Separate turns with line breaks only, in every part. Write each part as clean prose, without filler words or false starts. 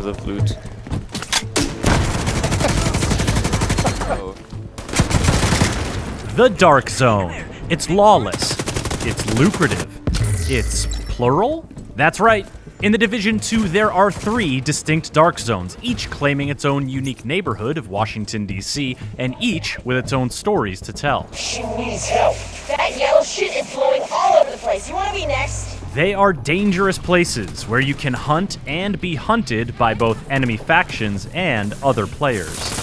tons of loot. Oh.
The Dark Zone. It's lawless. It's lucrative. It's plural? That's right. In the Division 2, there are 3 distinct dark zones, each claiming its own unique neighborhood of Washington, D.C., and each with its own stories to tell.
She needs help. That yellow shit is blowing all over the place. You wanna be next?
They are dangerous places where you can hunt and be hunted by both enemy factions and other players.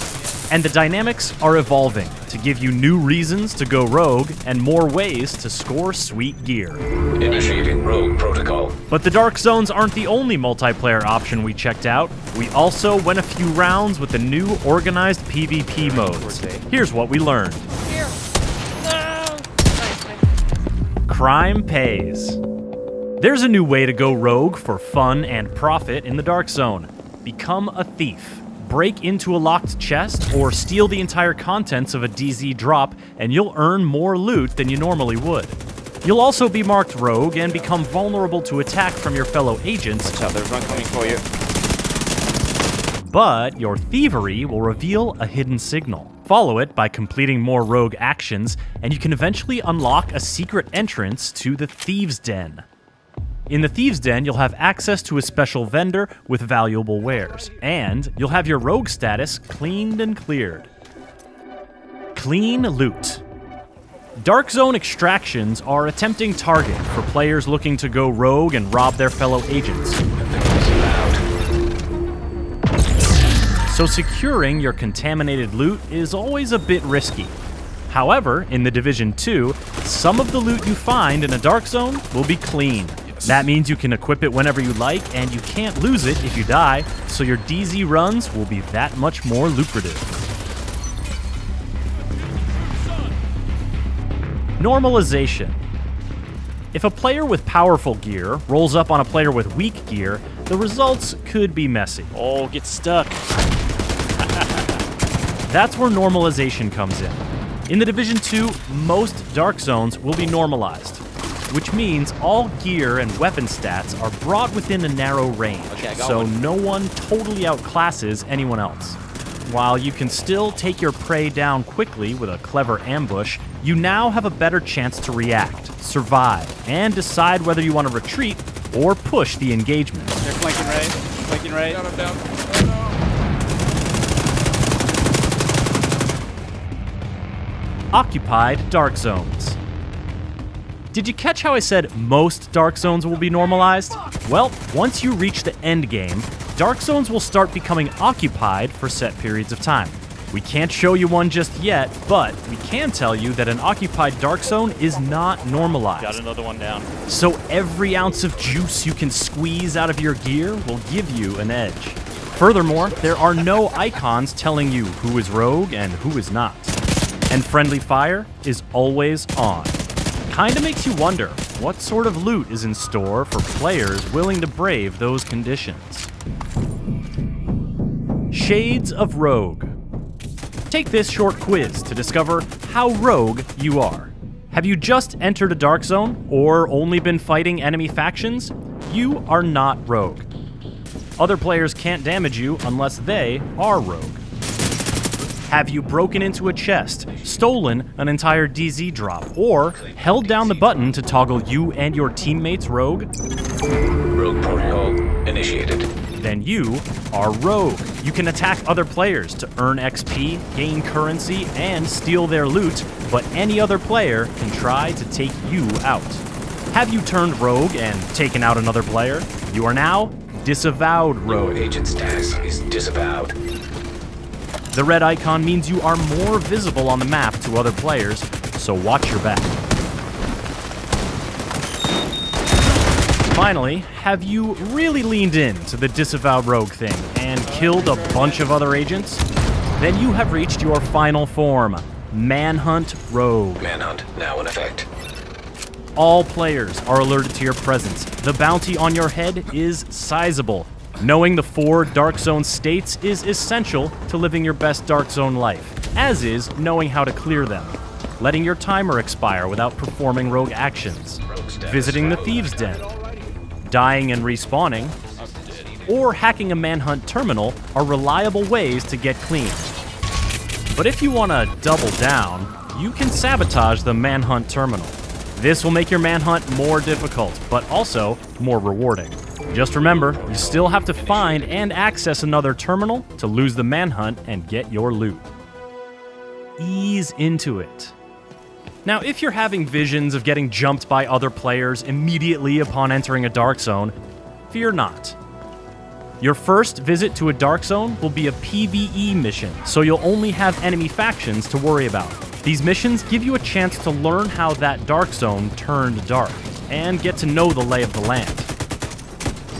And the dynamics are evolving to give you new reasons to go rogue and more ways to score sweet gear.
Initiating rogue protocol.
But the Dark Zones aren't the only multiplayer option we checked out. We also went a few rounds with the new organized PvP modes. Here's what we learned.
Here. No.
Crime pays. There's a new way to go rogue for fun and profit in the Dark Zone. Become a thief. Break into a locked chest or steal the entire contents of a DZ drop, and you'll earn more loot than you normally would. You'll also be marked rogue and become vulnerable to attack from your fellow agents.
Watch out, there's one coming for you.
But your thievery will reveal a hidden signal. Follow it by completing more rogue actions, and you can eventually unlock a secret entrance to the Thieves' Den. In the Thieves' Den, you'll have access to a special vendor with valuable wares, and you'll have your rogue status cleaned and cleared. Clean loot. Dark Zone extractions are a tempting target for players looking to go rogue and rob their fellow agents. So securing your contaminated loot is always a bit risky. However, in the Division 2, some of the loot you find in a Dark Zone will be clean. That means you can equip it whenever you like, and you can't lose it if you die, so your DZ runs will be that much more lucrative. Normalization. If a player with powerful gear rolls up on a player with weak gear, the results could be messy.
Oh, get stuck.
That's where normalization comes in. In the Division 2, most Dark Zones will be normalized, which means all gear and weapon stats are brought within a narrow range, so no one totally outclasses anyone else. While you can still take your prey down quickly with a clever ambush, you now have a better chance to react, survive, and decide whether you want to retreat or push the engagement.
They're flanking right. Flanking right.
Down, I'm down.
Occupied Dark Zones. Did you catch how I said most Dark Zones will be normalized? Well, once you reach the end game, Dark Zones will start becoming occupied for set periods of time. We can't show you one just yet, but we can tell you that an occupied Dark Zone is not normalized.
Got another one down.
So every ounce of juice you can squeeze out of your gear will give you an edge. Furthermore, there are no icons telling you who is rogue and who is not. And friendly fire is always on. Kinda makes you wonder what sort of loot is in store for players willing to brave those conditions. Shades of Rogue. Take this short quiz to discover how rogue you are. Have you just entered a Dark Zone or only been fighting enemy factions? You are not rogue. Other players can't damage you unless they are rogue. Have you broken into a chest, stolen an entire DZ drop, or held down the button to toggle you and your teammates rogue?
Rogue protocol initiated.
Then you are rogue. You can attack other players to earn XP, gain currency, and steal their loot, but any other player can try to take you out. Have you turned rogue and taken out another player? You are now disavowed rogue.
Your agent status is disavowed.
The red icon means you are more visible on the map to other players, so watch your back. Finally, have you really leaned in to the disavowed rogue thing and killed a bunch of other agents? Then you have reached your final form, Manhunt Rogue.
Manhunt now in effect.
All players are alerted to your presence. The bounty on your head is sizable. Knowing the 4 Dark Zone states is essential to living your best Dark Zone life, as is knowing how to clear them. Letting your timer expire without performing rogue actions. Visiting the Thieves' Den. Dying and respawning. or hacking a Manhunt terminal are reliable ways to get clean. But if you want to double down, you can sabotage the Manhunt terminal. This will make your manhunt more difficult, but also more rewarding. Just remember, you still have to find and access another terminal to lose the manhunt and get your loot. Ease into it. Now, if you're having visions of getting jumped by other players immediately upon entering a dark zone, fear not. Your first visit to a dark zone will be a PvE mission, so you'll only have enemy factions to worry about. These missions give you a chance to learn how that dark zone turned dark, and get to know the lay of the land.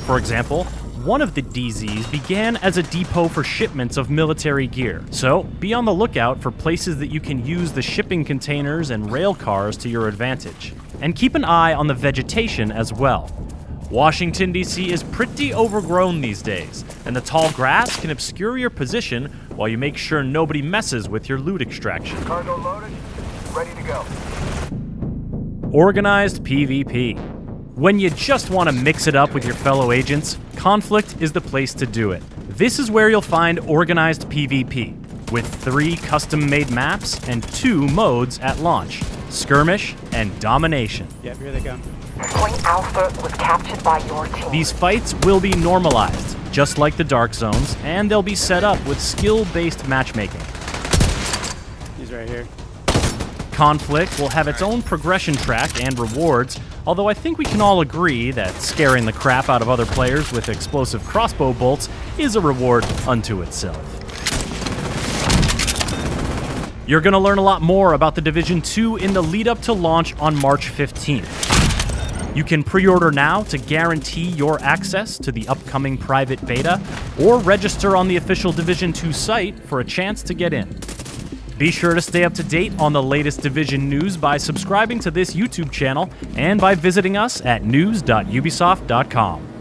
For example, one of the DZs began as a depot for shipments of military gear, so be on the lookout for places that you can use the shipping containers and rail cars to your advantage. And keep an eye on the vegetation as well. Washington, D.C. is pretty overgrown these days, and the tall grass can obscure your position while you make sure nobody messes with your loot extraction.
Cargo loaded, ready to go.
Organized PvP. When you just want to mix it up with your fellow agents, Conflict is the place to do it. This is where you'll find organized PvP, with 3 custom-made maps and 2 modes at launch, Skirmish and Domination.
Yep, here they come.
Point Alpha was captured by your team.
These fights will be normalized, just like the Dark Zones, and they'll be set up with skill-based matchmaking.
He's right here.
Conflict will have its own progression track and rewards, although I think we can all agree that scaring the crap out of other players with explosive crossbow bolts is a reward unto itself. You're going to learn a lot more about the Division 2 in the lead-up to launch on March 15th. You can pre-order now to guarantee your access to the upcoming private beta, or register on the official Division 2 site for a chance to get in. Be sure to stay up to date on the latest Division news by subscribing to this YouTube channel and by visiting us at news.ubisoft.com.